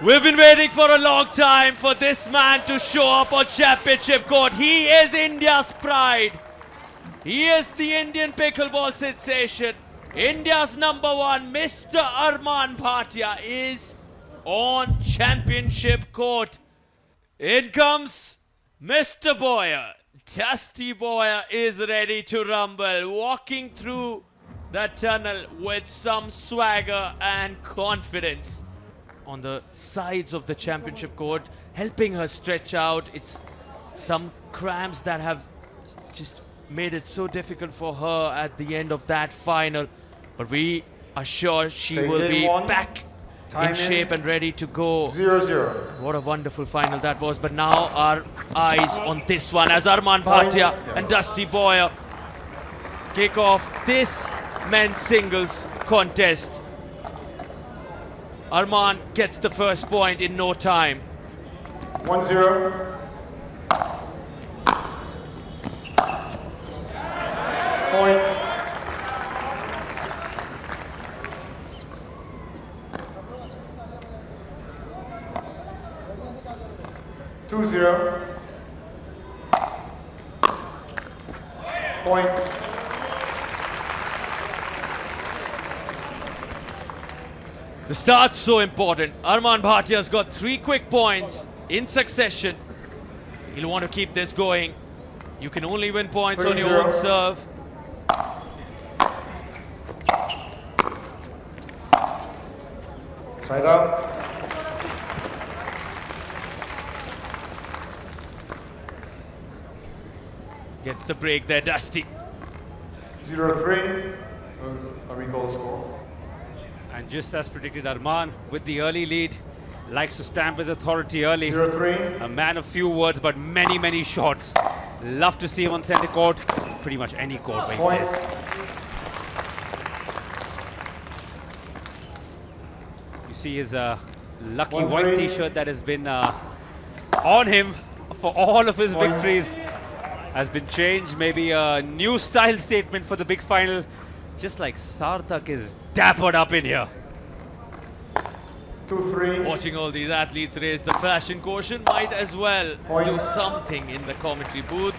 We've been waiting for a long time for this man to show up on championship court. He is India's pride. He is the Indian pickleball sensation. India's #1, Mr. Armaan Bhatia, is on championship court. In comes Mr. Boyer. Dustin Boyer is ready to rumble, walking through that tunnel with some swagger and confidence. On the sides of the championship court, helping her stretch out. It's some cramps that have just made it so difficult for her at the end of that final. But we are sure she will be back in shape and ready to go. 0-0. What a wonderful final that was. But now our eyes on this one as Armaan Bhatia and Dustin Boyer kick off this men's singles contest. Armaan gets the first point in no time. 1-0. Point. Two zero. Point. The start's so important. Armaan Bhatia's got 3 quick points in succession. He'll want to keep this going. You can only win points on your own serve. Side up. Gets the break there, Dusty. 0-3. A recall score. And just as predicted, Armaan with the early lead likes to stamp his authority early. 0-3. A man of few words, but many shots. Love to see him on center court, pretty much any court where he Point. plays. You see his lucky 1-3. white t-shirt that has been on him for all of his victories has been changed. Maybe a new style statement for the big final. Just like Sarthak is dappered up in here. 2-3. Watching all these athletes raise the fashion quotient, might as well Point. do something in the commentary booth.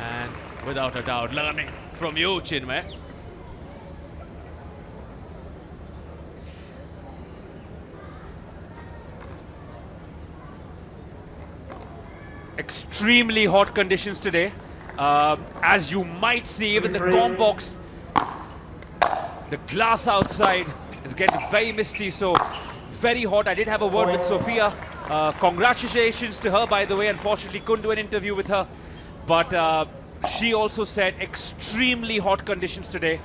And without a doubt, learning from you, Chinmay. Extremely hot conditions today. As you might see, even the comp box, the glass outside is getting very misty, so very hot. I did have a word with Sophia. Congratulations to her, by the way. Unfortunately, couldn't do an interview with her, but she also said extremely hot conditions today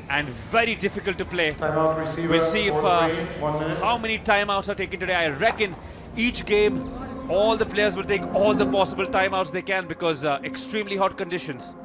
and very difficult to play. Timeout receiver. We'll see if 1 minute. how many timeouts are taken today. I reckon each game, all the players will take all the possible timeouts they can because extremely hot conditions.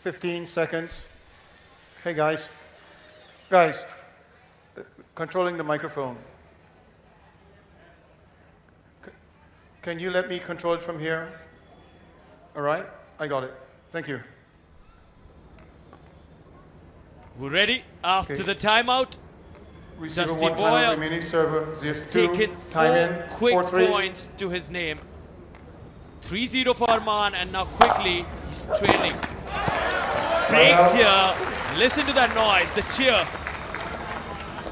Fifteen seconds. Hey guys. Guys, controlling the microphone. Can you let me control it from here? All right, I got it. Thank you. We're ready after the timeout. Receiver Dustin 1 Boyer timeout remaining, server 0-2. Taken Time 4 in. quick 4-3. points to his name. 3-0 for Armaan, and now quickly he's trailing. Breaks here. Listen to that noise, the cheer.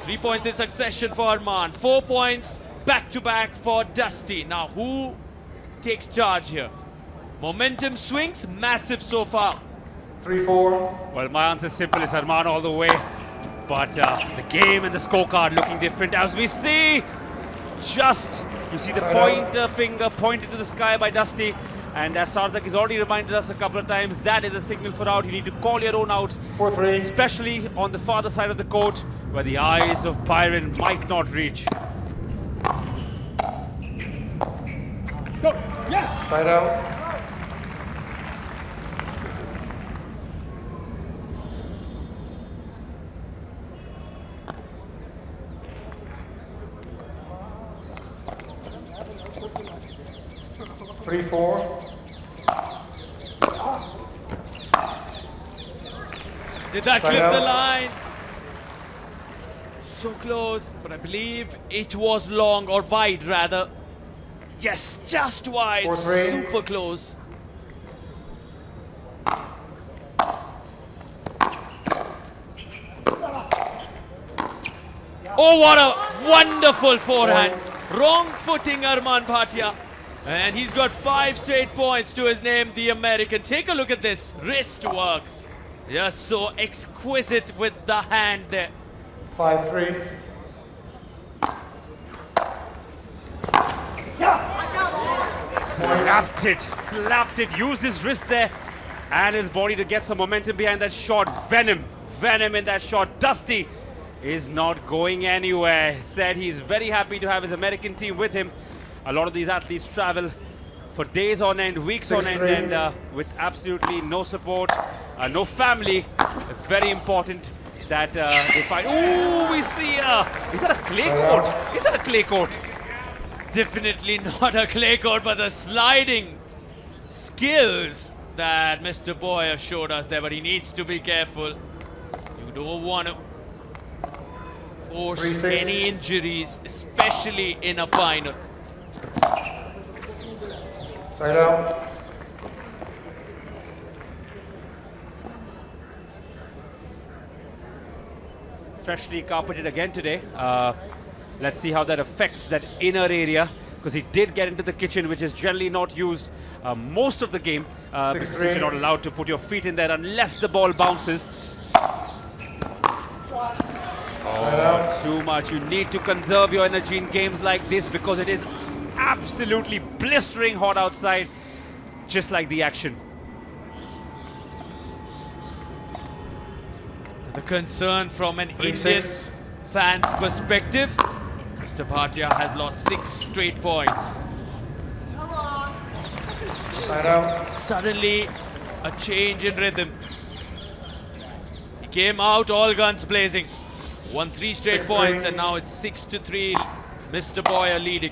3 points in succession for Armaan. 4 points back to back for Dusty. Now who takes charge here? Momentum swings massive so far. 3-4. Well, my answer is simple. It's Armaan all the way. But the game and the scorecard looking different as we see just, you see the pointer finger pointed to the sky by Dusty. And as Sarthak has already reminded us a couple of times, that is a signal for out. You need to call your own outs, 4-3. especially on the farther side of the court, where the eyes of Byron might not reach. Side out. Three, four. Did that Side clip out. the line? So close, but I believe it was long, or wide rather. Yes, just wide. 4-3. Super close. Oh, what a wonderful forehand. Wrong footing, Armaan Bhatia. And he's got 5 straight points to his name, the American. Take a look at this wrist work. Just so exquisite with the hand there. 5-3. Slapped it, used his wrist there and his body to get some momentum behind that shot. Venom in that shot. Dusty is not going anywhere. Said he's very happy to have his American team with him. A lot of these athletes travel for days on end, weeks on end, 6-3. and with absolutely no support, no family. Very important that they find. Ooh, we see. Is that a clay court? Is that a clay court? It's definitely not a clay court, but the sliding skills that Mr. Boyer showed us there, but he needs to be careful. You don't want to force 3-6. any injuries, especially in a final. Side out. Freshly carpeted again today. Let's see how that affects that inner area, because he did get into the kitchen, which is generally not used most of the game, because 6-3. you're not allowed to put your feet in there unless the ball bounces. Oh, too much. You need to conserve your energy in games like this, because it is absolutely blistering hot outside, just like the action. The concern from an 3-6. Indian fan's perspective, Mr. Bhatia has lost 6 straight points. Side out. Suddenly, a change in rhythm. He came out all guns blazing. Won 3 straight 6-3. points, and now it's 6-3. Mr. Boyer leading.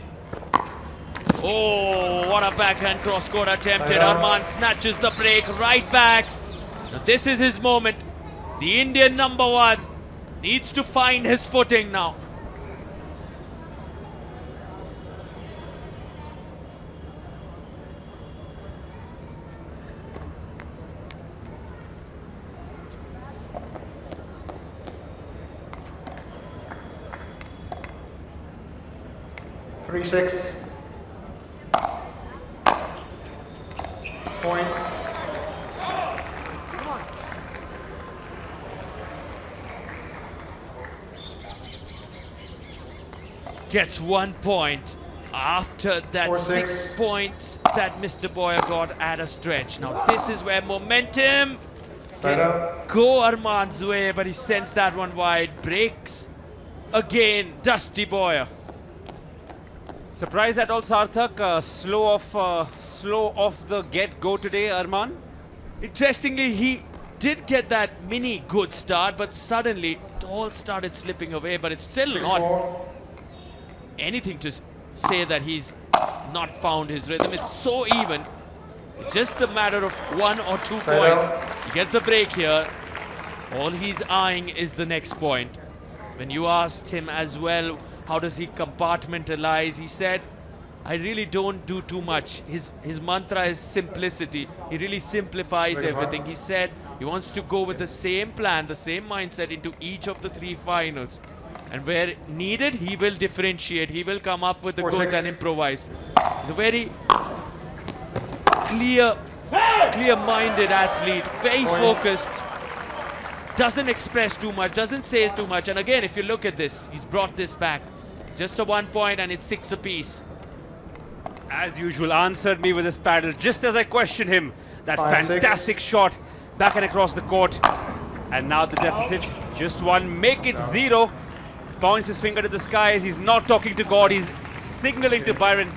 Oh, what a backhand cross-court attempted. Armaan snatches the break right back. Now this is his moment. The Indian number 1 needs to find his footing now. Three, 6. Point. Gets 1 point after that 4-6. 6 points that Mr. Boyer got at a stretch. Now this is where momentum Side out. go Armaan's way, but he sends that one wide. Breaks again, Dusty Boyer. Surprised at all, Sarthak. Slow off the get-go today, Armaan. Interestingly, he did get that mini good start, but suddenly it all started slipping away. But it's still not 6-4. anything to say that he's not found his rhythm. It's so even. It's just a matter of 1 or 2 Side points. out. He gets the break here. All he's eyeing is the next point. When you asked him as well, how does he compartmentalize? He said, I really don't do too much. His mantra is simplicity. He really simplifies Very hard. everything. He said he wants to go with the same plan, the same mindset into each of the 3 finals. And where needed, he will differentiate. He will come up with the 4-6. goods and improvise. He's a very clear-minded athlete, very focused. Doesn't express too much, doesn't say too much. And again, if you look at this, he's brought this back. just a 1 point and it's 6 apiece. As usual, answered me with his paddle just as I questioned him. That 5-6. fantastic shot back and across the court. And now the deficit, just one, make it 0. Points his finger to the skies. He's not talking to God. He's signaling to Byron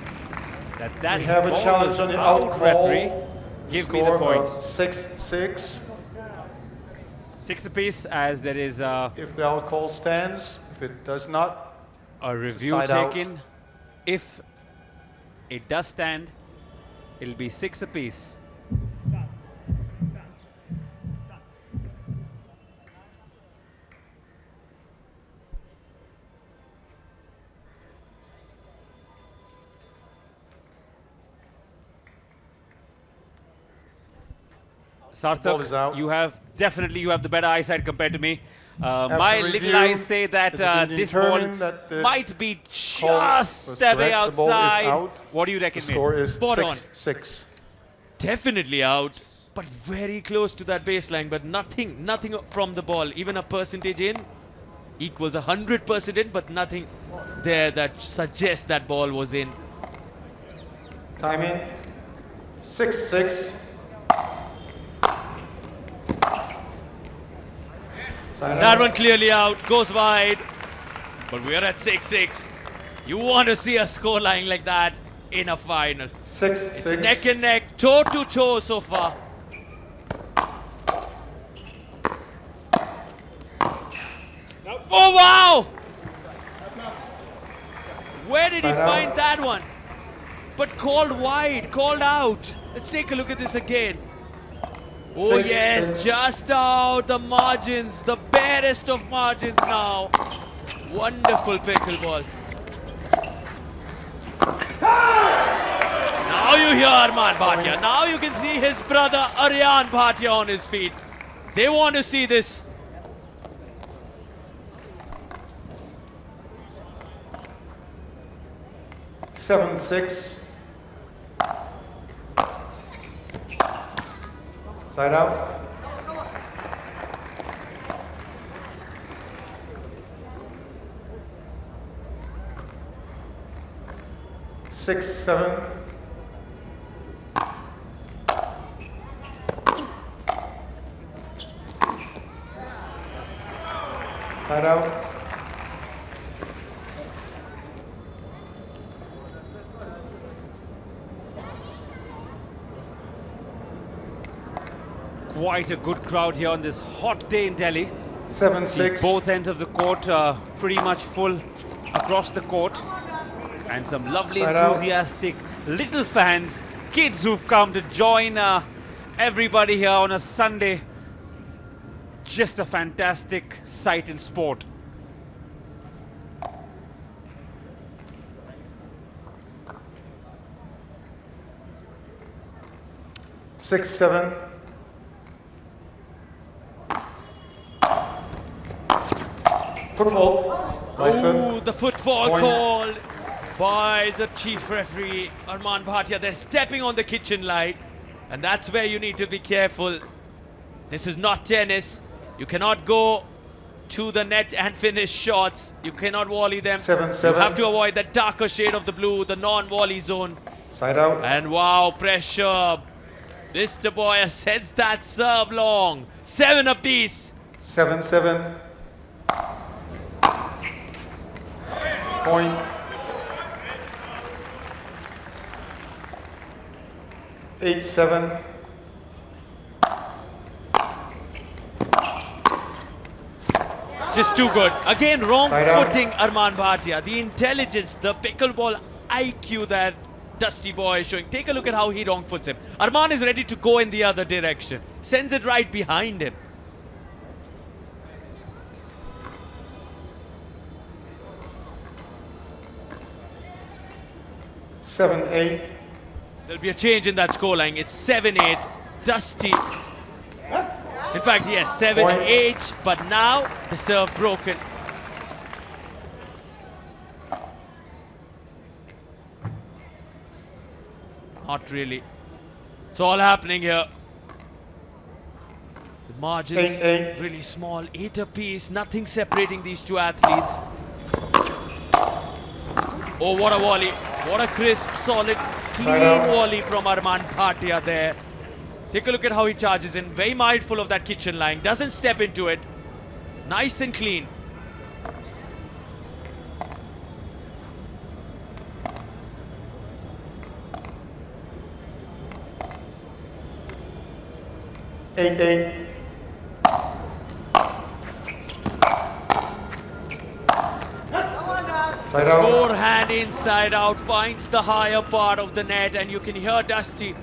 that We have a ball challenge is on the out, out referee. ball. Give me the Score point. of 6-6. 6 apiece, as there is a If the out call stands, if it does not, review side out. taken. If it does stand, it'll be 6 apiece. Ball is out. Sarthak, you have the better eyesight compared to me. My review, little eyes say that it's been this ball determined that the might be call just was stepping correct. The ball is outside. out. What do you the reckon, mate? score is Spot on. 6-6. Definitely out, but very close to that baseline, but nothing from the ball. Even a percentage in equals 100% in, but nothing there that suggests that ball was in. Time in. 6-6. Side That out. one clearly out, goes wide, but we're at 6-6. You want to see a scoreline like that in a final. 6-6. Neck and neck, toe to toe so far. Oh wow! Where did he Side out. find that one? But called wide, called out. Let's take a look at this again. Oh 6-6. yes, just out the margins, the barest of margins now. Wonderful pickleball. Now you hear Armaan Bhatia. Now you can see his brother Armaan Bhatia on his feet. They want to see this. Seven, 6. Side out. Six, 7. Side out. Quite a good crowd here on this hot day in Delhi. 7, See 6. both ends of the court pretty much full across the court. And some lovely, Side out. enthusiastic little fans, kids who've come to join everybody here on a Sunday. Just a fantastic sight in sport. Six, 7. Football. Right Oh, foot. the football Point. called by the chief referee, Armaan Bhatia. They're stepping on the kitchen light, and that's where you need to be careful. This is not tennis. You cannot go to the net and finish shots. You cannot volley them. 7, You 7. have to avoid the darker shade of the blue, the non-volley zone. Side out. And wow, pressure. Mr. Boyer sends that serve long. 7 apiece. 7, 7. Point. Eight, 7. Just too good. Again, wrong Side out. footing, Armaan Bhatia. The intelligence, the pickleball IQ that Dusty Boy is showing. Take a look at how he wrong foots him. Armaan is ready to go in the other direction. Sends it right behind him. Seven, 8. There'll be a change in that scoreline. It's 7-8. Dusty. In fact, yes, 7-8. But now the serve broken. Not really. It's all happening here. The margins 8-8. really small. 8 apiece. Nothing separating these two athletes. Oh, what a volley. What a crisp, solid, clean volley from Armaan Bhatia there. Take a look at how he charges in. Very mindful of that kitchen line. Doesn't step into it. Nice and clean. Eight. Side out. Forehand inside out, finds the higher part of the net, and you can hear Dusty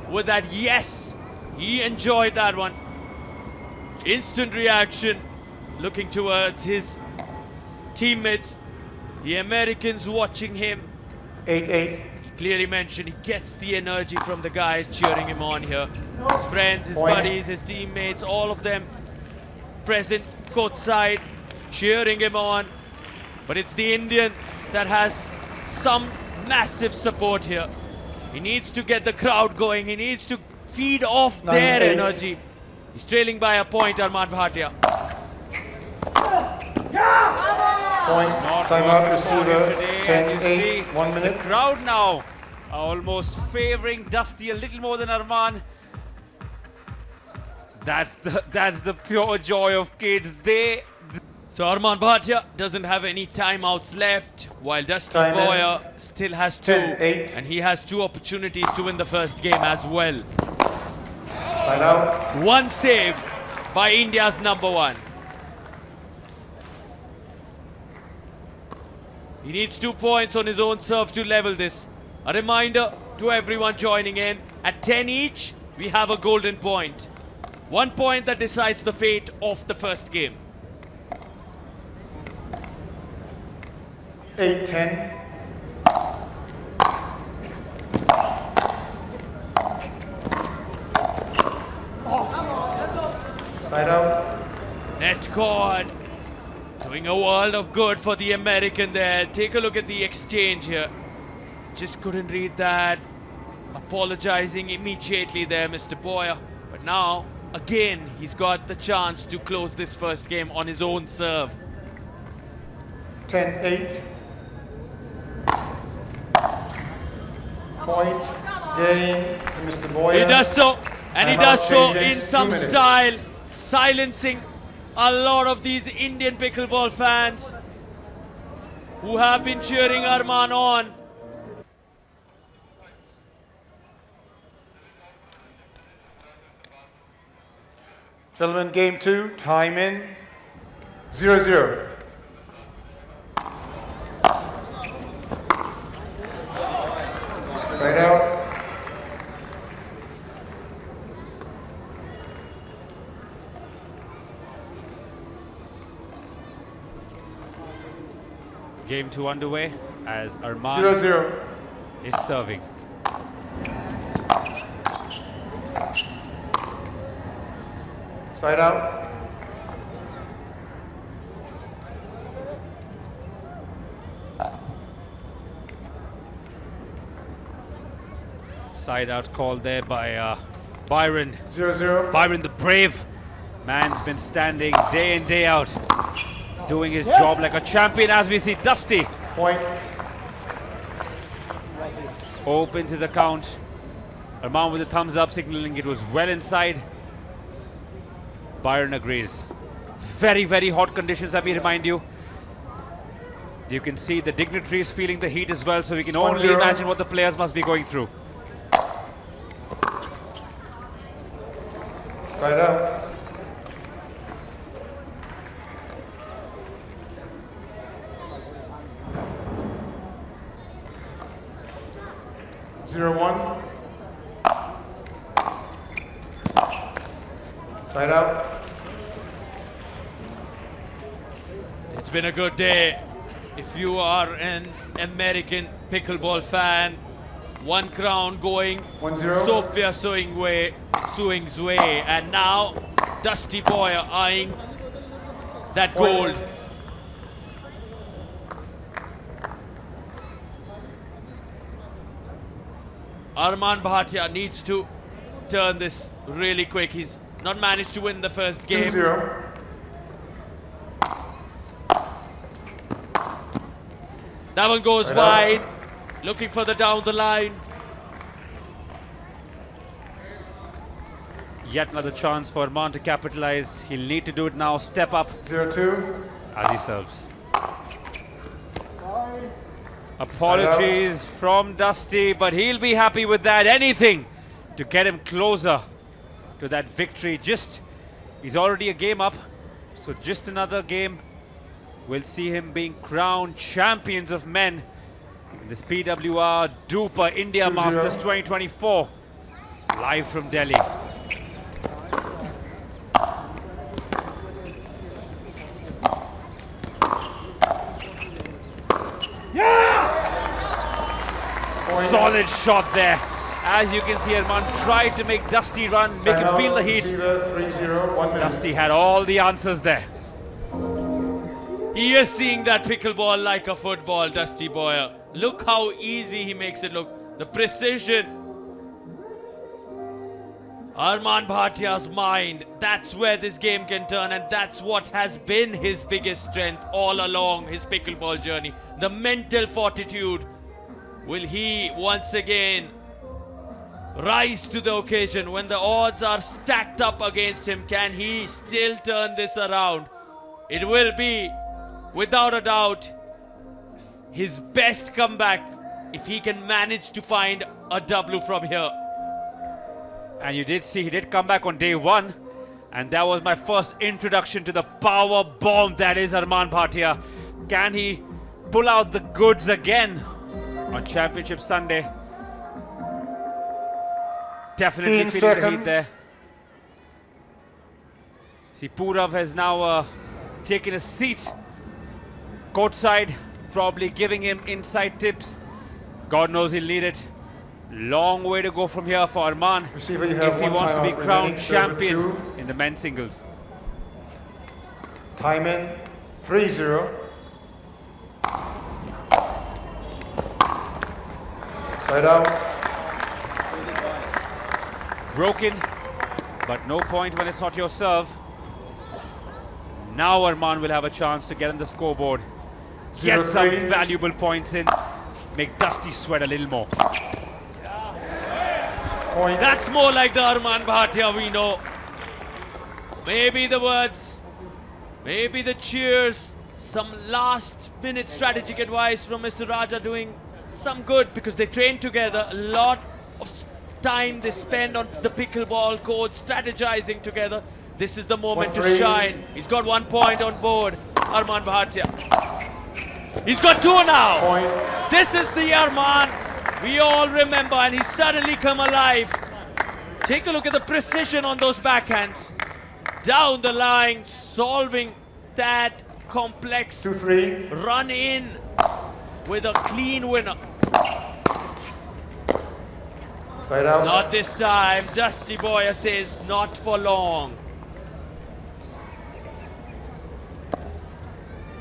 with that yes. He enjoyed that one. Instant reaction, looking towards his teammates, the Americans watching him. 8. He clearly mentioned he gets the energy from the guys cheering him on here. His friends, his buddies, his teammates, all of them present courtside, cheering him on. But it's the Indian that has some massive support here. He needs to get the crowd going. He needs to feed off their energy. He's trailing by a point, Armaan Bhatia. Point. Time out, receiver. 10-8. 1 minute. The crowd now almost favouring Dusty a little more than Armaan. That's the pure joy of kids. So Armaan Bhatia doesn't have any timeouts left, while Dustin Boyer still has 2, 10-8. and he has 2 opportunities to win the first game as well. Side out. 1 save by India's number 1. He needs 2 points on his own serve to level this. A reminder to everyone joining in, at 10 each, we have a golden point. 1 point that decides the fate of the first game. 8-10. Side out. Net cord. Doing a world of good for the American there. Take a look at the exchange here. Just couldn't read that. Apologizing immediately there, Mr. Boyer. But now, again, he's got the chance to close this first game on his own serve. 10-8. Point. Game. Mr. Boyer. He does so, and he Timeout does so changes, in 2 some minutes. style, silencing a lot of these Indian pickleball fans who have been cheering Armaan on. Gentlemen, game 2. Time in. 0-0. Side out. Game 2 underway as Armaan 0-0. is serving. Side out. Side out call there by Byron. 0-0. Byron the brave man's been standing day in, day out, doing his job like a champion, as we see Dusty Point. opens his account. Armaan with a thumbs up, signaling it was well inside. Byron agrees. Very, very hot conditions, let me remind you. You can see the dignitaries feeling the heat as well, so we can only 1-0. imagine what the players must be going through. Side out. Zero one. Side out. It's been a good day. If you are an American pickleball fan, 1 crown going 1-0. Sophia Suing's way, and now Dusty Boyer eyeing that gold. Armaan Bhatia needs to turn this really quick. He's not managed to win the first game. 2-0. That one goes wide. Looking for the down the line. Yet another chance for Armaan to capitalize. He'll need to do it now. Step up 0-2. as he serves. Apologies from Dusty, but he'll be happy with that. Anything to get him closer to that victory. He's already a game up, so just another game. We'll see him being crowned champions of men in this PWR DUPR India Masters 2024. Live from Delhi. Solid shot there. As you can see, Armaan tried to make Dusty run, make him feel the heat. 3-0, 1 minute. Dusty had all the answers there. He is seeing that pickleball like a football, Dustin Boyer. Look how easy he makes it look. The precision. Armaan Bhatia's mind. That's where this game can turn, and that's what has been his biggest strength all along his pickleball journey. The mental fortitude. Will he once again rise to the occasion when the odds are stacked up against him? Can he still turn this around? It will be, without a doubt, his best comeback if he can manage to find a W from here. And you did see he did come back on day one, and that was my first introduction to the power bomb that is Armaan Bhatia. Can he pull out the goods again on Championship Sunday? Definitely feeling the heat there. See, Purav has now taken a seat courtside, probably giving him inside tips. God knows he'll need it. Long way to go from here for Armaan if he wants to be crowned champion in the men's singles. Time in 3-0. Side out. Broken, but no point when it's not your serve. Now Armaan will have a chance to get on the scoreboard, get some valuable points in, make Dusty sweat a little more. Point. That's more like the Armaan Bhatia we know. Maybe the words, maybe the cheers, some last minute strategic advice from Mr. Raja doing some good, because they train together. A lot of time they spend on the pickleball court strategizing together. This is the moment to shine. He's got 1 point on board, Armaan Bhatia. He's got 2 now. Point. This is the Armaan we all remember, and he's suddenly come alive. Take a look at the precision on those backhands. Down the line, solving that complex 2-3. run in with a clean winner. Side out. Not this time. Dustin Boyer says not for long.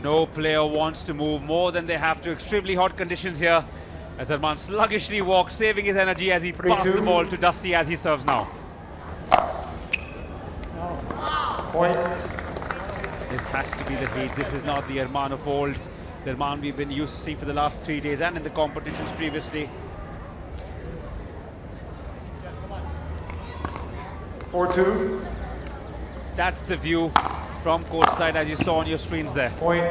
No player wants to move more than they have to. Extremely hot conditions here as Armaan sluggishly walks, saving his energy as he passes the ball to Dusty as he serves now. Point. This has to be the heat. This is not the Armaan of old. The Armaan we've been used to seeing for the last 3 days and in the competitions previously. 4-2. That's the view from courtside as you saw on your screens there. Point.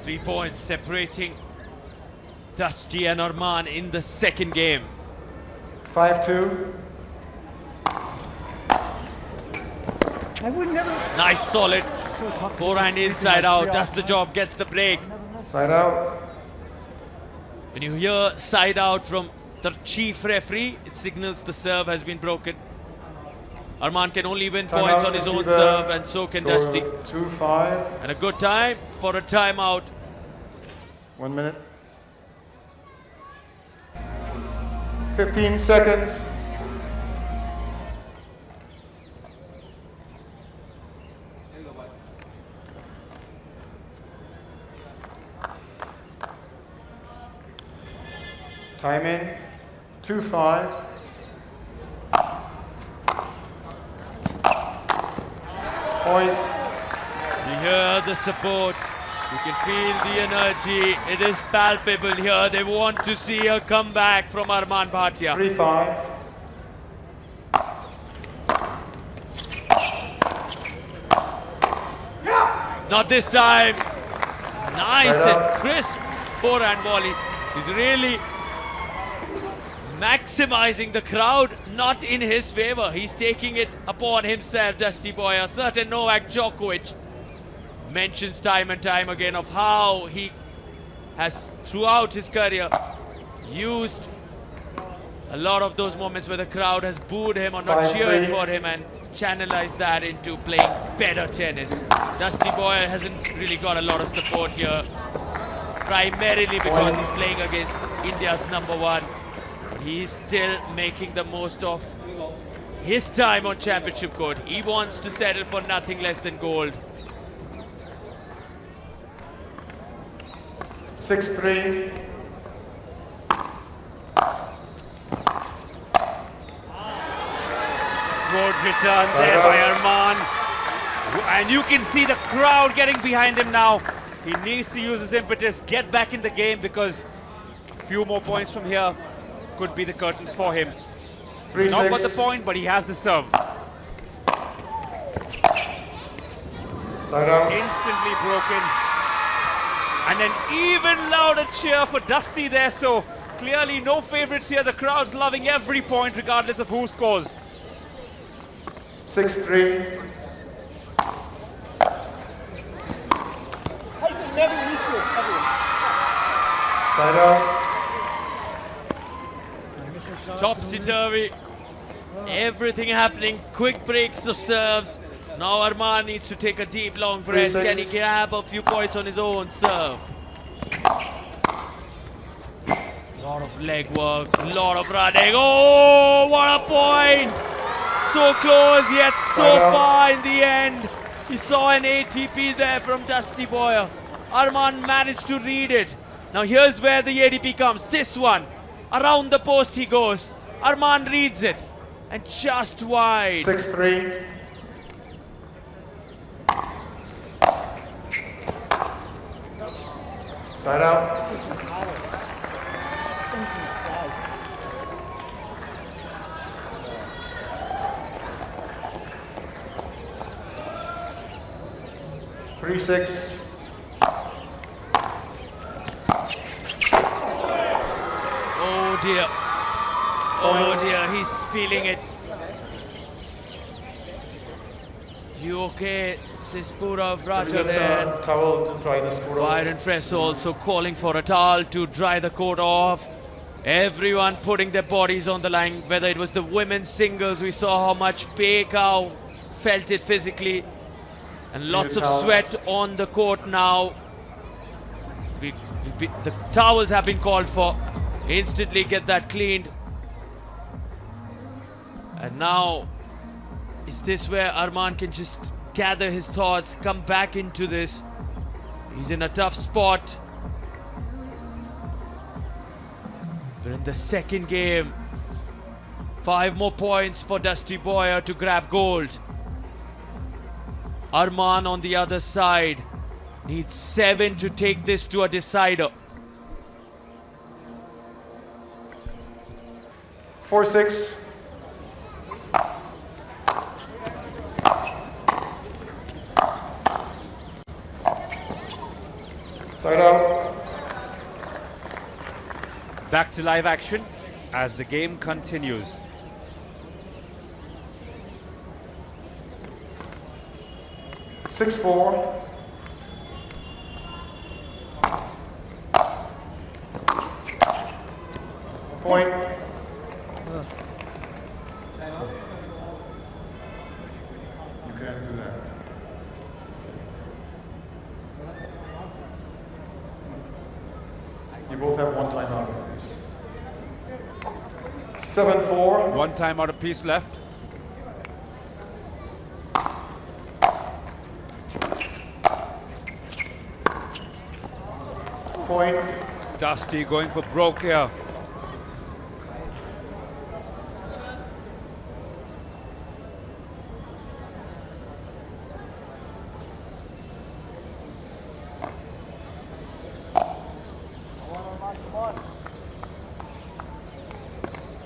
Three points separating Dusty and Armaan in the second game. 5-2. I would never. Nice solid So tough to forehand just inside freaking out. like Does the job, gets the break. Side out. When you hear side out from the chief referee, it signals the serve has been broken. Armaan can only win Time points out, on his own receiver. serve, and so can Score Dusty. 2-5. And a good time for a timeout. 1 minute. 15 seconds. Time in 2-5. Point. You hear the support. You can feel the energy. It is palpable here. They want to see a comeback from Armaan Bhatia. 3-5. Not this time. Nice Right and up. crisp forehand volley. He's really maximizing the crowd, not in his favor. He's taking it upon himself, Dustin Boyer. Certain Novak Djokovic mentions time and time again of how he has, throughout his career, used a lot of those moments where the crowd has booed him or not 5-3. cheered for him and channelized that into playing better tennis. Dustin Boyer hasn't really got a lot of support here, primarily because he's playing against India's #1. He's still making the most of his time on championship court. He wants to settle for nothing less than gold. 6-3. Good return there by Armaan. And you can see the crowd getting behind him now. He needs to use his impetus, get back in the game, because a few more points from here could be the curtains for him. Not got the 3-6. point, but he has the serve. Side out. Instantly broken. And an even louder cheer for Dusty there, so clearly no favorites here. The crowd's loving every point regardless of who scores. 6-3. I could never miss this ever. Side out. Topsy-turvy. Everything happening. Quick breaks of serves. Now Armaan needs to take a deep, long breath. 3-6. Can he grab a few points on his own serve? Lot of leg work, lot of running. Oh, what a point! So close yet so far in the end. You saw an ATP there from Dustin Boyer. Armaan managed to read it. Now here's where the ATP comes. This one. Around the post he goes. Armaan reads it. And just wide. 6-3. Side out. Three, 6. Oh dear. Oh dear, he's feeling it. You okay? Says Purav Let me get Raja. a towel to dry this court off. Byron Press also calling for a towel to dry the court off. Everyone putting their bodies on the line, whether it was the women's singles, we saw how much Pekau felt it physically. And lots of towel. sweat on the court now. The towels have been called for. Instantly get that cleaned. And now, is this where Armaan can just gather his thoughts, come back into this? He's in a tough spot. We're in the second game. 5 more points for Dustin Boyer to grab gold. Armaan on the other side needs 7 to take this to a decider. 4-6. Side out. Back to live action as the game continues. 6-4. Point. You can't do that. You both have one timeout. 7-4. One timeout apiece left. Point. Dusty going for broke here.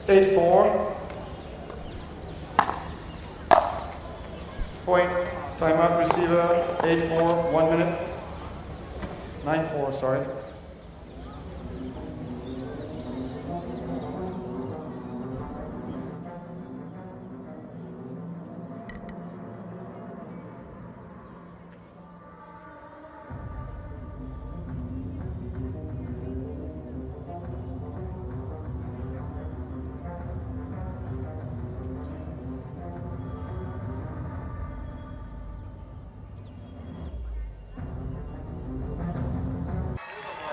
8-4. Point. Timeout receiver. 8-4. 1 minute. 9-4, sorry.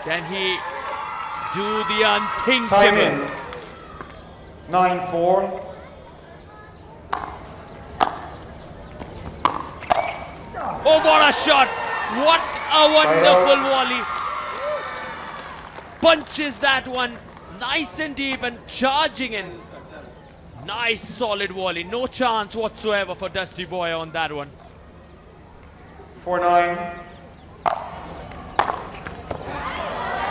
Can he do the unthinkable? Time in. 9-4. Oh, what a shot! What a wonderful volley! Punches that one nice and deep and charging in. Nice solid volley. No chance whatsoever for Dustin Boyer on that one. 4-9.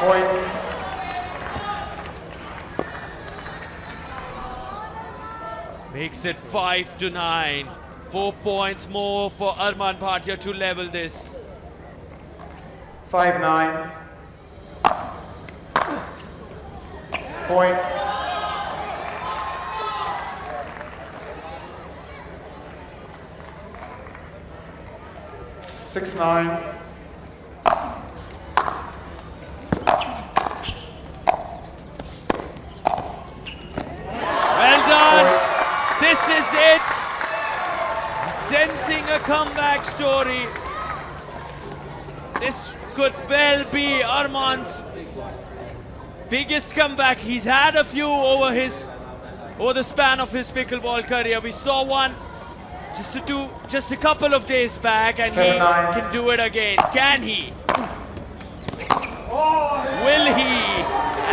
Point. Makes it 5-9. 4 points more for Armaan Bhatia to level this. 5-9. Point. Six, 9. Well done. This is it. Sensing a comeback story. This could well be Armaan's biggest comeback. He's had a few over the span of his pickleball career. We saw one just a couple of days back, and 7-9. he can do it again. Can he? Will he?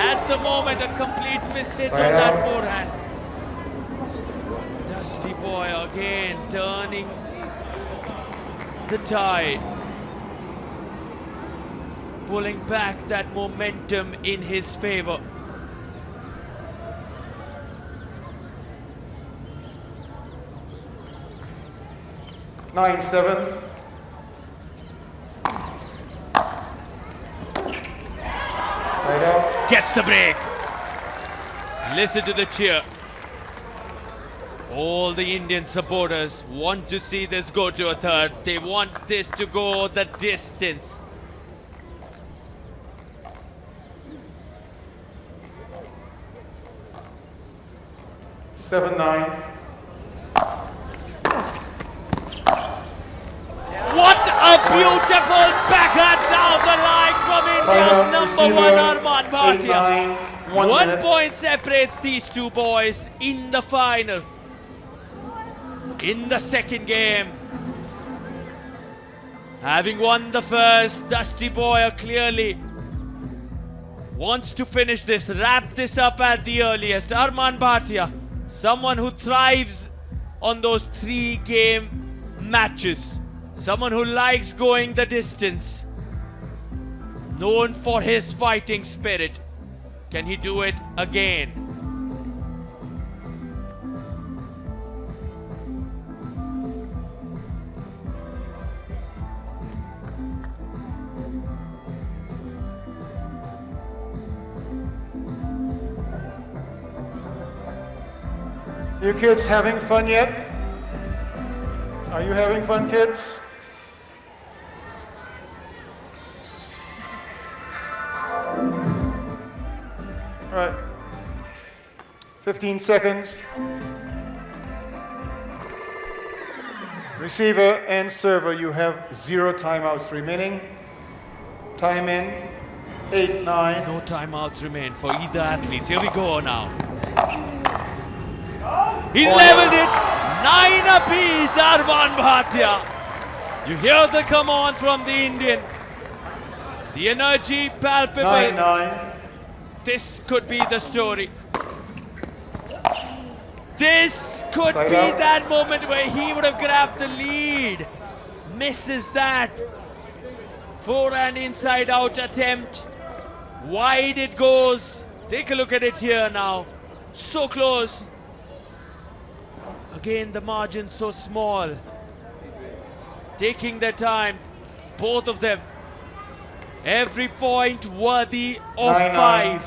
At the moment, a complete mishit on that forehand. Dustin Boyer again turning the tide, pulling back that momentum in his favor. Nine, 7. Side out. Gets the break. Listen to the cheer. All the Indian supporters want to see this go to a third. They want this to go the distance. Seven, 9. What a beautiful backhand down the line from India's number one Armaan Bhatia. 1 point separates these two boys in the final. In the second game. Having won the first, Dustin Boyer clearly wants to finish this, wrap this up at the earliest. Armaan Bhatia, someone who thrives on those 3-game matches. Someone who likes going the distance. Known for his fighting spirit. Can he do it again? You kids having fun yet? Are you having fun, kids? All right. 15 seconds. Receiver and server, you have 0 timeouts remaining. Time in, 8, 9. No timeouts remain for either athletes. Here we go now. He's leveled it. 9 apiece, Armaan Bhatia. You hear the come on from the Indian. The energy palpable. 9, 9. This could be the story. This could Side be out. that moment where he would have grabbed the lead. Misses that. Forehand inside out attempt. Wide it goes. Take a look at it here now. So close. Again, the margin so small. Taking their time, both of them. Every point worthy of 5.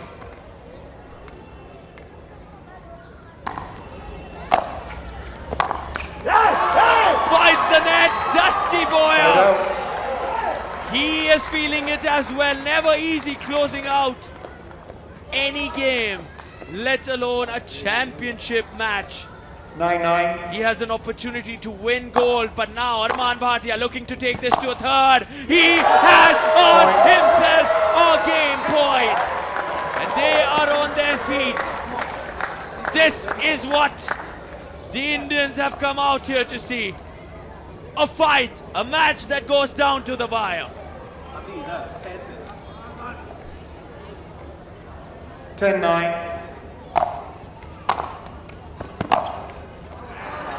Finds the net, Dustin Boyer. He is feeling it as well. Never easy closing out any game, let alone a championship match. 9-9. He has an opportunity to win gold, but now Armaan Bhatia looking to take this to a third. He has earned himself a game point. And they are on their feet. This is what the Indians have come out here to see. A fight, a match that goes down to the wire. 10-9.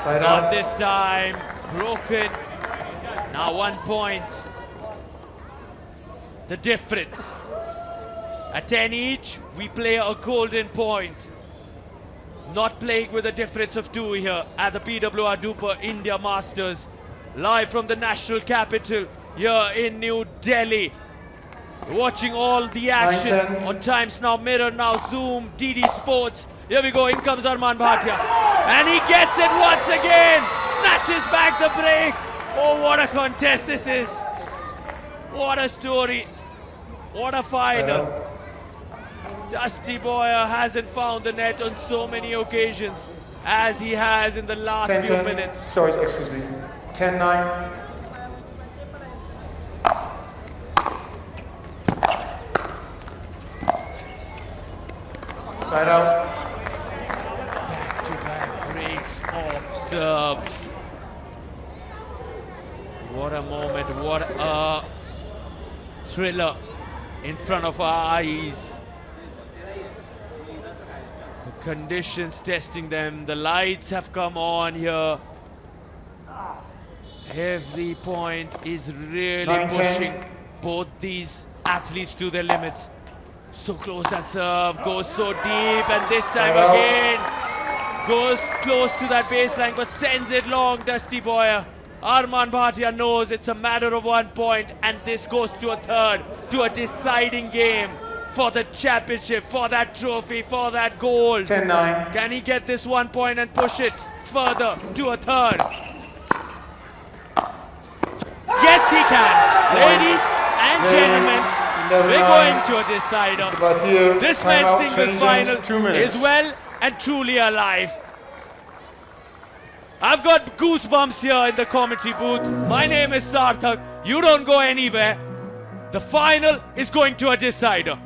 Side Not out. this time, broken. Now 1 point. The difference. At 10 each, we play a golden point. Not playing with a difference of 2 here at the PWR DUPR India Masters. Live from the national capital here in New Delhi. Watching all the action 9-10. on Times Now, Mirror Now, Zoom, DD Sports. Here we go, in comes Armaan Bhatia. And he gets it once again. Snatches back the break. Oh, what a contest this is. What a story. What a final. Dustin Boyer hasn't found the net on so many occasions as he has in the last 10-10. few minutes. Sorry, excuse me. 10-9. Side out. Back-to-back breaks off serves. What a moment, what a thriller in front of our eyes. The conditions testing them, the lights have come on here. Every point is really 9-10. pushing both these athletes to their limits. So close, that serve goes so deep, and this time Side out. again goes close to that baseline but sends it long. Dustin Boyer. Armaan Bhatia knows it's a matter of 1 point, and this goes to a third, to a deciding game for the championship, for that trophy, for that gold. 10-9. Can he get this 1 point and push it further to a third? Yes, he can. Ladies and gentlemen, we're going to a decider. Bhatia, This men's timeout, singles changes, final 2 minutes. is well and truly alive. I've got goosebumps here in the commentary booth. My name is Sarthak. You don't go anywhere. The final is going to a decider.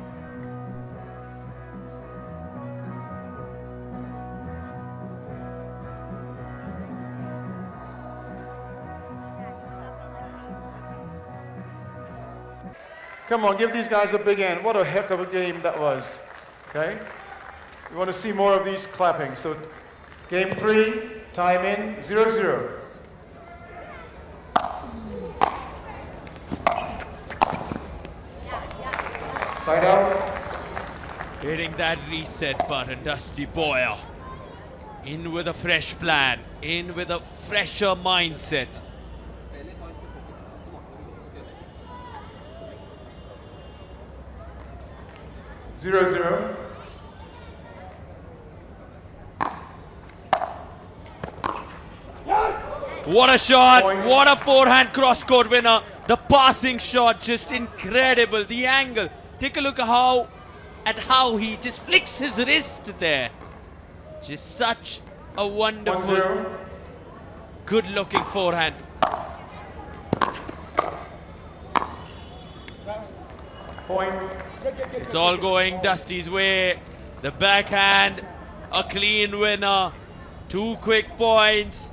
Come on, give these guys a big hand. What a heck of a game that was. Okay? We want to see more of these clapping. So, game 3, time in, 0-0. Side out. Hitting that reset button, Dustin Boyer. In with a fresh plan, in with a fresher mindset. Zero, zero. What a shot, Point. what a forehand cross-court winner. The passing shot, just incredible. The angle, take a look at how he just flicks his wrist there. Just such a wonderful, 1-0. good-looking forehand. Point. It's all going Dusty's way. The backhand, a clean winner. 2 quick points.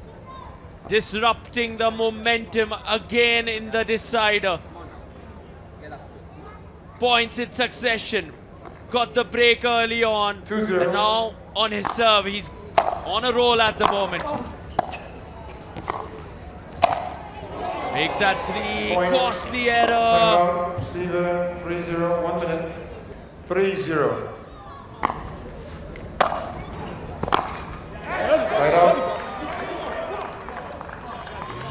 Disrupting the momentum again in the decider. Points in succession. Got the break early on. 2-0. And now on his serve. He's on a roll at the moment. Make that 3. Point. Costly error. Timeout. Receiver, 3-0, 1 minute. 3-0.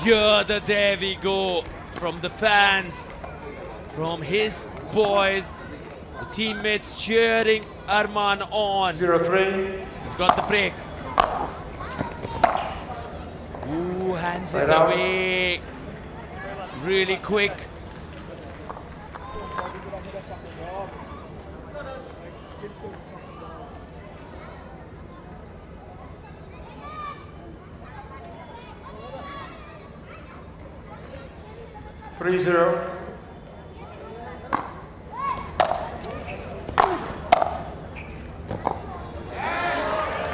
hear the there we go from the fans, from his boys, the teammates cheering Armaan on. 0-3. He's got the break. Ooh, hands Side it out. away. Really quick. Three zero.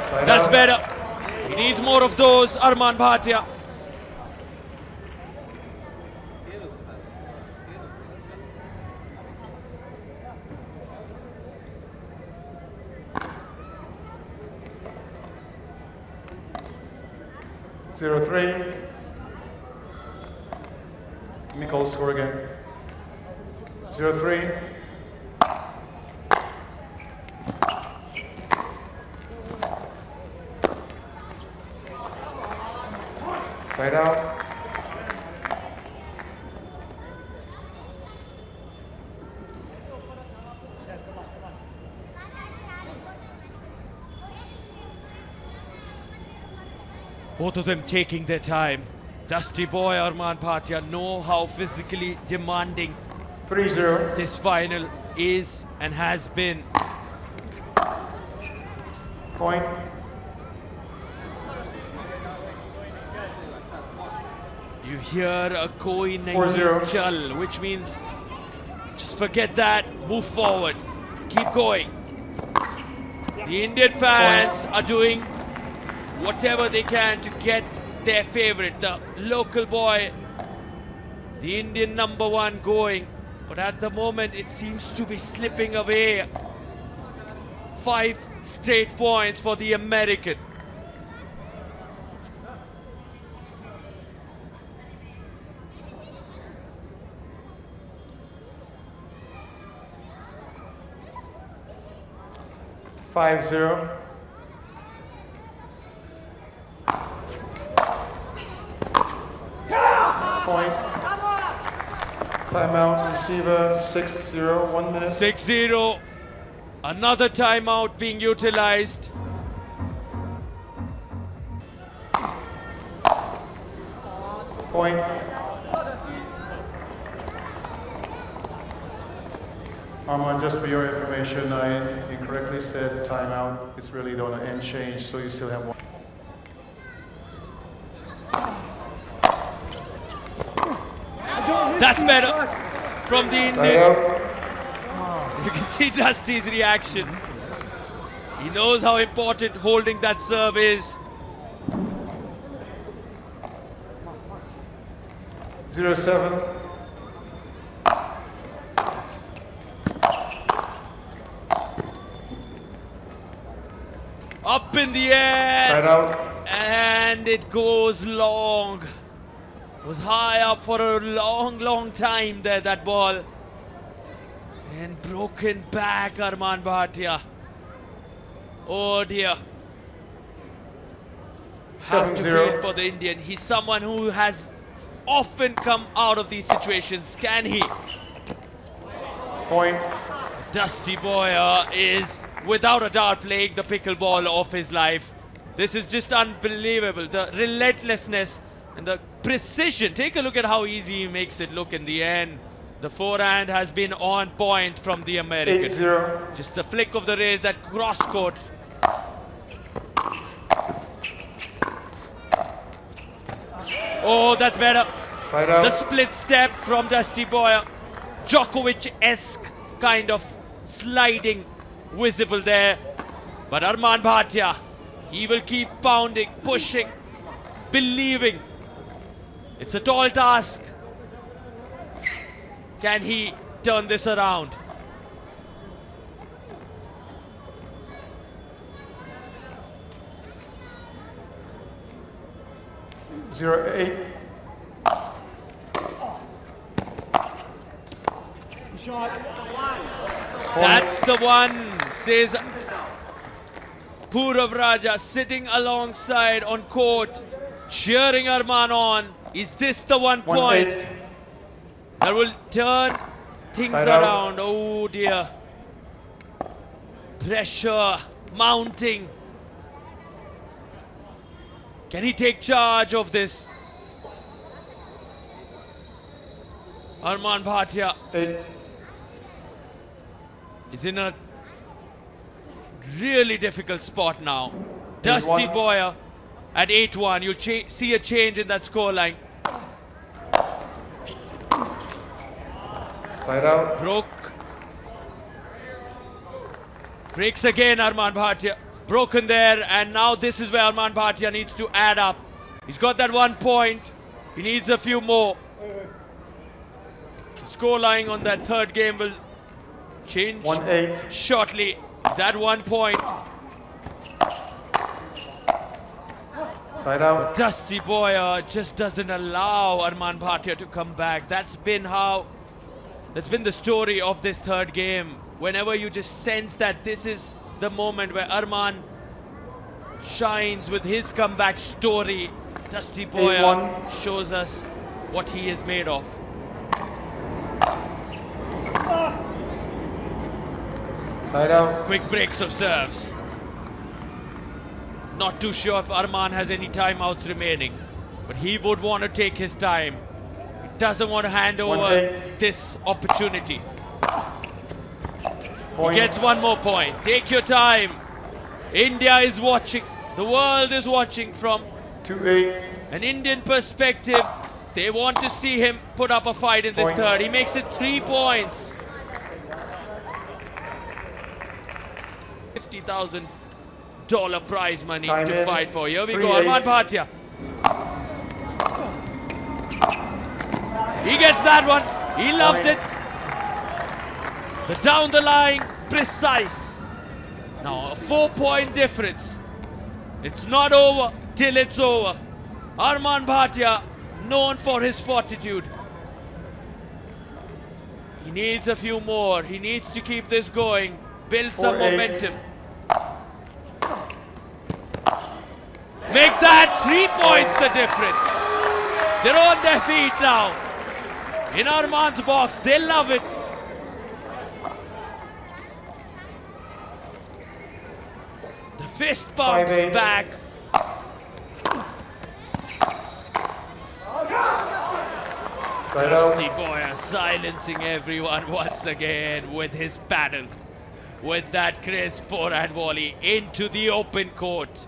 Side That's out. better. He needs more of those, Armaan Bhatia. Zero three. Let me call the score again. 0-3. Side out. Both of them taking their time. Dusty Boy, Armaan Bhatia know how physically demanding 3-0. this final is and has been. Point. You hear a koi nahi 4-0. chal, which means just forget that, move forward, keep going. The Indian fans are doing whatever they can to get their favorite, the local boy, the Indian #1 going, but at the moment it seems to be slipping away. 5 straight points for the American. Five zero. Point. Timeout, receiver, 6-0, 1 minute. 6-0. Another timeout being utilized. Point. Armaan, just for your information, I incorrectly said timeout. It's really on an end change, so you still have one. That's better from the Side Indian. out. You can see Dusty's reaction. He knows how important holding that serve is. 0-7. Up in the air. Side out. And it goes long. Was high up for a long time there, that ball. And broken back, Armaan Bhatia. Oh dear. Have to 7-0. wait for the Indian. He's someone who has often come out of these situations. Can he? Point. Dusty Boyer is without a doubt playing the pickleball of his life. This is just unbelievable. The relentlessness and the precision. Take a look at how easy he makes it look in the end. The forehand has been on point from the American. 8-0. Just the flick of the wrist, that cross court. Oh, that's better. Side out. The split step from Dusty Boyer. Djokovic-esque kind of sliding visible there. But Armaan Bhatia, he will keep pounding, pushing, believing. It's a tall task. Can he turn this around? Zero eight. That's the one, says Purav Raja, sitting alongside on court, cheering Armaan on. Is this the one 1 point 8. that will turn things Side out. around? Oh dear. Pressure mounting. Can he take charge of this? Armaan Bhatia 8. is in a really difficult spot now. Dustin 8-1. Boyer at 8-1. You'll see a change in that scoreline. Side out. Breaks again, Armaan Bhatia. Broken there, and now this is where Armaan Bhatia needs to add up. He's got that 1 point. He needs a few more. The scoreline on that third game will change 1 8. shortly. Is that 1 point? Side out. Dusty Boyer just doesn't allow Armaan Bhatia to come back. That's been the story of this third game. Whenever you just sense that this is the moment where Armaan shines with his comeback story, Dusty Boyer 8-1. shows us what he is made of. Side out. Quick breaks of serves. Not too sure if Armaan has any timeouts remaining, but he would want to take his time. He doesn't want to hand over 1-8. this opportunity. Point. He gets one more point. Take your time. India is watching. The world is watching from 2 8. an Indian perspective. They want to see him put up a fight in this Point. third. He makes it 3 points. $50,000 prize money Time to in. fight for. Here we 3-8. go. Armaan Bhatia. He gets that one. He loves Point. it. The down the line, precise. Now a 4-point difference. It's not over till it's over. Armaan Bhatia, known for his fortitude. He needs a few more. He needs to keep this going. Build some 4-8. momentum. Make that 3 points the difference. They're on their feet now. In Armaan's box, they love it. The fist bumps 5-8. back. Side out. Dusty Boyer silencing everyone once again with his paddle. With that crisp forehand volley into the open court.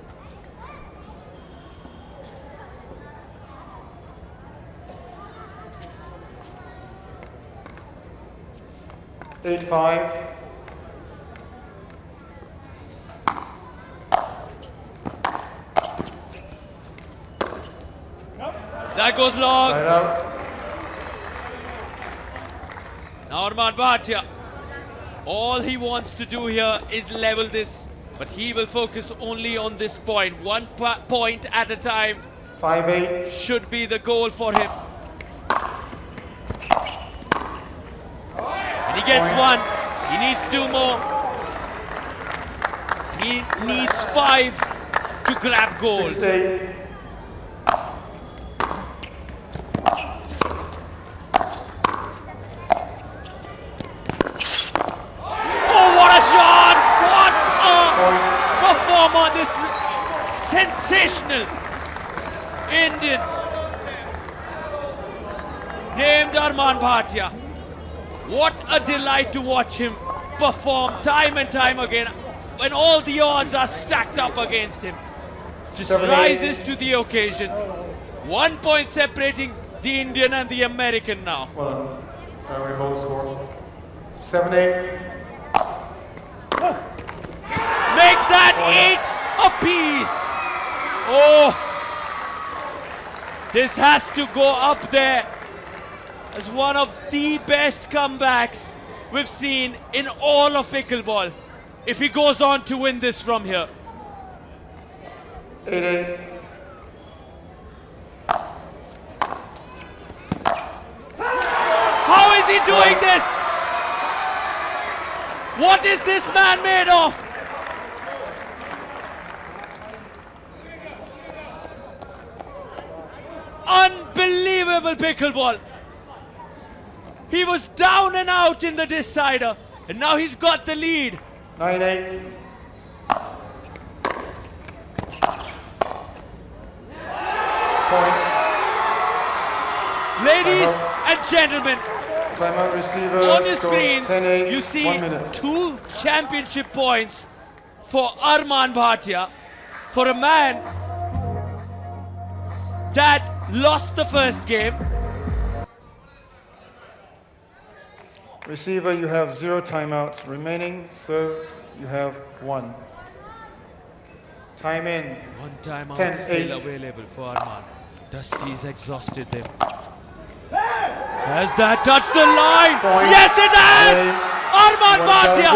Eight 5. That goes long. Side out. Now Armaan Bhatia, all he wants to do here is level this, but he will focus only on this point. 1 point at a time 5 8. should be the goal for him. And he gets Point. 1. He needs 2 more. He needs 5 to grab gold. 6 8. Oh, what a shot! What Point. a performer! This sensational Indian named Armaan Bhatia. What a delight to watch him perform time and time again when all the odds are stacked up against him. Just 7-8. rises to the occasion. 1 point separating the Indian and the American now. Well, we hold score. 7 8. Make that 8 apiece. Oh, this has to go up there as one of the best comebacks we've seen in all of pickleball. If he goes on to win this from here. 8 8. How is he doing this? What is this man made of? Unbelievable pickleball. He was down and out in the decider, and now he's got the lead. 9-8. Point. Ladies and gentlemen, Timeout receiver. on your score screens, 10-8, you see 1 minute. 2 championship points for Armaan Bhatia, for a man that lost the first game. Receiver, you have 0 timeouts remaining, so you have 1. Time in. One timeout 10-8. still available for Armaan. Dusty's exhausted them. Has that touched the line? Point. Yes, it has! Armaan Bhatia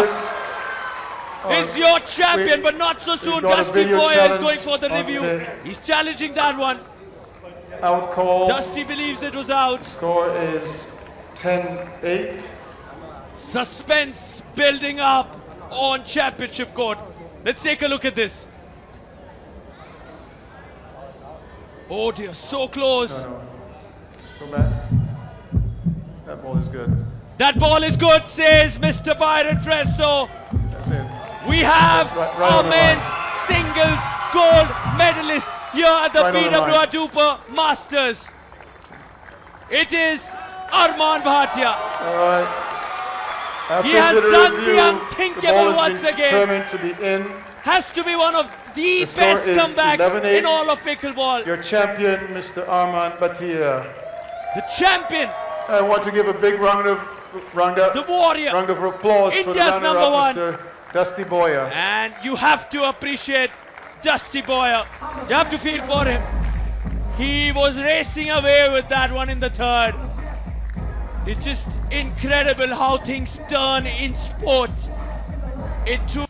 Bhatia is your champion, but not so soon. got a Dustin video Boyer is challenge going for the on review. the- He's challenging that one. Out call. Dusty believes it was out. Score is 10-8. Suspense building up on championship court. Let's take a look at this. Oh dear, so close. No. Go back. That ball is good. That ball is good, says Mr. Byron Fresso. That's it. We have Right our on the men's line. singles gold medalist here at the Right on the PWR line. DUPR Masters. It is Armaan Bhatia. All right. After He has the done review, the unthinkable the ball has once been again. determined to be in. Has to be one of the The score best is comebacks 11-8. in all of pickleball. Your champion, Mr. Armaan Bhatia. The champion, I want to give a big round of the warrior, applause for the India's number runner-up, one. Mr. Dustin Boyer. and you have to appreciate Dusty Boyer. You have to feel for him. He was racing away with that one in the third. It's just incredible how things turn in sport. It truly